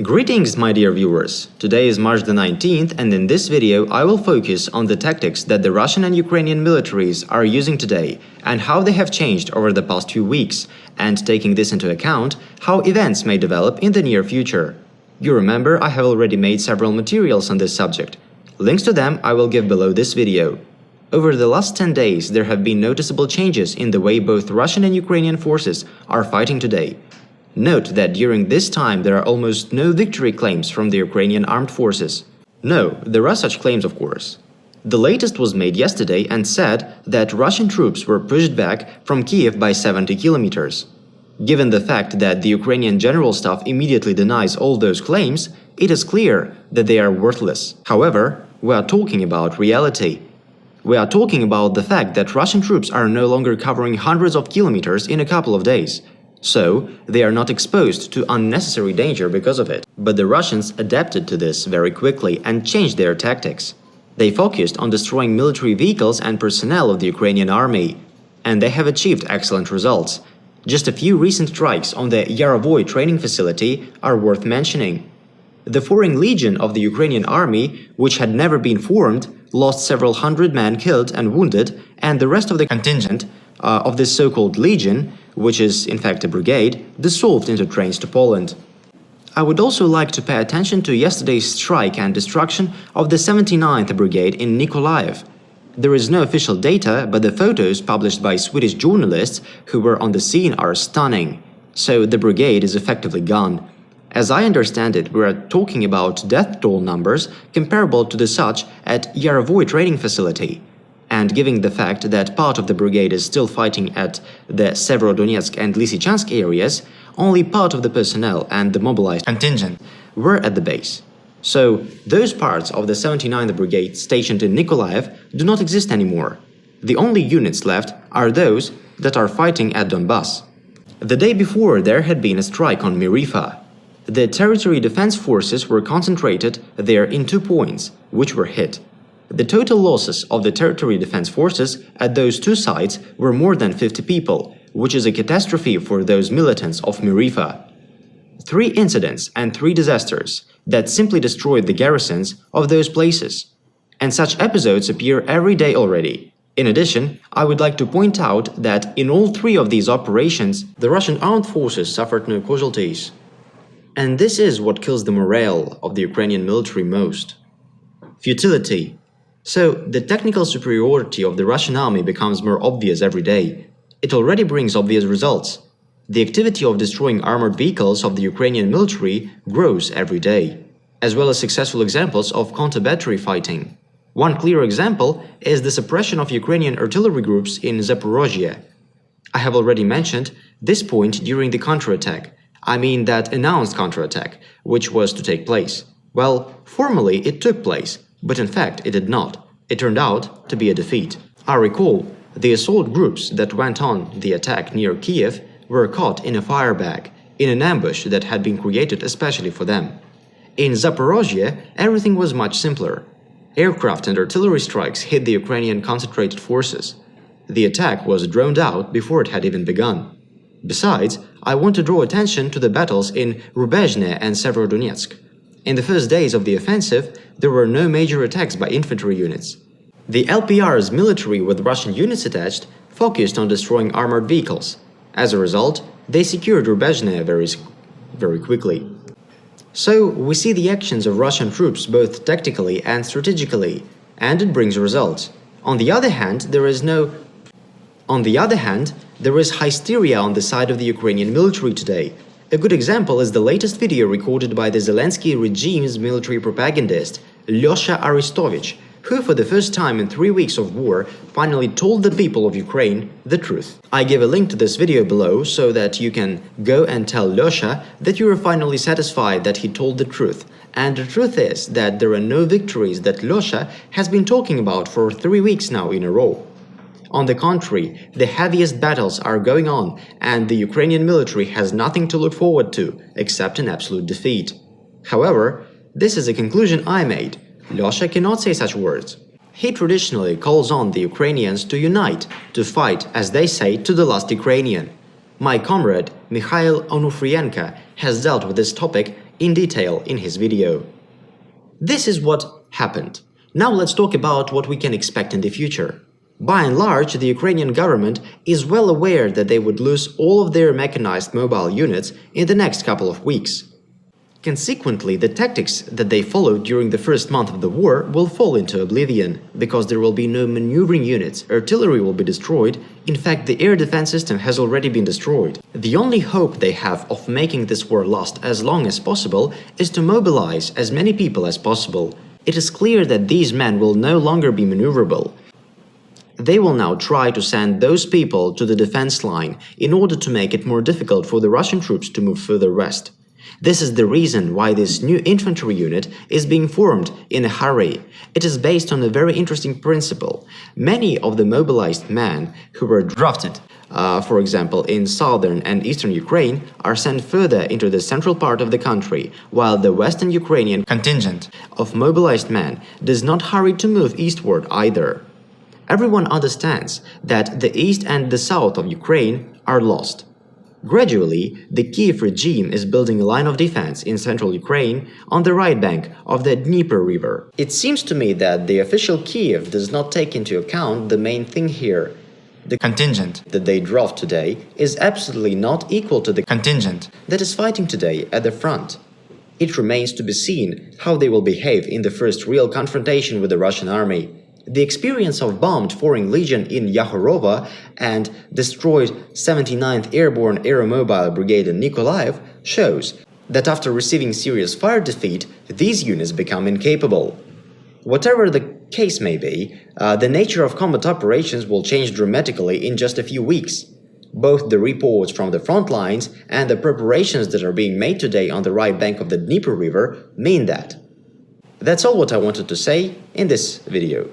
Greetings, my dear viewers! Today is March the 19th, and in this video I will focus on the tactics that the Russian and Ukrainian militaries are using today and how they have changed over the past few weeks, and taking this into account, how events may develop in the near future. You remember I have already made several materials on this subject. Links to them I will give below this video. Over the last 10 days there have been noticeable changes in the way both Russian and Ukrainian forces are fighting today. Note that during this time there are almost no victory claims from the Ukrainian armed forces. No, there are such claims, of course. The latest was made yesterday and said that Russian troops were pushed back from Kyiv by 70 kilometers. Given the fact that the Ukrainian General Staff immediately denies all those claims, it is clear that they are worthless. However, we are talking about reality. We are talking about the fact that Russian troops are no longer covering hundreds of kilometers in a couple of days. So, they are not exposed to unnecessary danger because of it. But the Russians adapted to this very quickly and changed their tactics. They focused on destroying military vehicles and personnel of the Ukrainian army. And they have achieved excellent results. Just a few recent strikes on the Yarovoy training facility are worth mentioning. The Foreign Legion of the Ukrainian army, which had never been formed, lost several hundred men killed and wounded, and the rest of the contingent of this so-called legion, which is in fact a brigade, dissolved into trains to Poland. I would also like to pay attention to yesterday's strike and destruction of the 79th Brigade in Nikolaev. There is no official data, but the photos published by Swedish journalists who were on the scene are stunning. So the brigade is effectively gone. As I understand it, we are talking about death toll numbers comparable to the such at Yarovoy training facility. And given the fact that part of the brigade is still fighting at the Severodonetsk and Lysychansk areas, only part of the personnel and the mobilized contingent were at the base. So, those parts of the 79th Brigade stationed in Nikolaev do not exist anymore. The only units left are those that are fighting at Donbass. The day before there had been a strike on Myrifa. The territory defense forces were concentrated there in 2 points, which were hit. The total losses of the territory defense forces at those 2 sites were more than 50 people, which is a catastrophe for those militants of Myrifa. 3 incidents and 3 disasters that simply destroyed the garrisons of those places. And such episodes appear every day already. In addition, I would like to point out that in all 3 of these operations, the Russian armed forces suffered no casualties. And this is what kills the morale of the Ukrainian military most. Futility. So, the technical superiority of the Russian army becomes more obvious every day. It already brings obvious results. The activity of destroying armored vehicles of the Ukrainian military grows every day, as well as successful examples of counter-battery fighting. One clear example is the suppression of Ukrainian artillery groups in Zaporozhye. I have already mentioned this point during the counterattack. I mean that announced counterattack, which was to take place. Well, formally it took place, but in fact it did not. It turned out to be a defeat. I recall, the assault groups that went on the attack near Kyiv were caught in a fire bag, in an ambush that had been created especially for them. In Zaporozhye, everything was much simpler. Aircraft and artillery strikes hit the Ukrainian concentrated forces. The attack was drowned out before it had even begun. Besides, I want to draw attention to the battles in Rubezhne and Severodonetsk. In the first days of the offensive, there were no major attacks by infantry units. The LPR's military with Russian units attached focused on destroying armored vehicles. As a result, they secured Rubezhne very quickly. So, we see the actions of Russian troops both tactically and strategically, and it brings results. On the other hand, there is hysteria on the side of the Ukrainian military today. A good example is the latest video recorded by the Zelensky regime's military propagandist, Lyosha Aristovich, who for the first time in 3 weeks of war finally told the people of Ukraine the truth. I give a link to this video below so that you can go and tell Lyosha that you are finally satisfied that he told the truth. And the truth is that there are no victories that Lyosha has been talking about for 3 weeks now in a row. On the contrary, the heaviest battles are going on, and the Ukrainian military has nothing to look forward to except an absolute defeat. However, this is a conclusion I made. Lyosha cannot say such words. He traditionally calls on the Ukrainians to unite, to fight, as they say, to the last Ukrainian. My comrade Mikhail Onufrienko has dealt with this topic in detail in his video. This is what happened. Now let's talk about what we can expect in the future. By and large, the Ukrainian government is well aware that they would lose all of their mechanized mobile units in the next couple of weeks. Consequently, the tactics that they followed during the first month of the war will fall into oblivion, because there will be no maneuvering units, artillery will be destroyed. In fact, the air defense system has already been destroyed. The only hope they have of making this war last as long as possible is to mobilize as many people as possible. It is clear that these men will no longer be maneuverable. They will now try to send those people to the defense line in order to make it more difficult for the Russian troops to move further west. This is the reason why this new infantry unit is being formed in a hurry. It is based on a very interesting principle. Many of the mobilized men who were drafted, for example, in southern and eastern Ukraine, are sent further into the central part of the country, while the western Ukrainian contingent of mobilized men does not hurry to move eastward either. Everyone understands that the east and the south of Ukraine are lost. Gradually, the Kyiv regime is building a line of defense in central Ukraine on the right bank of the Dnieper River. It seems to me that the official Kyiv does not take into account the main thing here. The contingent that they draft today is absolutely not equal to the contingent that is fighting today at the front. It remains to be seen how they will behave in the first real confrontation with the Russian army. The experience of bombed Foreign Legion in Yakhovka and destroyed 79th Airborne Aeromobile Brigade in Nikolaev shows that after receiving serious fire defeat, these units become incapable. Whatever the case may be, the nature of combat operations will change dramatically in just a few weeks. Both the reports from the front lines and the preparations that are being made today on the right bank of the Dnieper River mean that. That's all what I wanted to say in this video.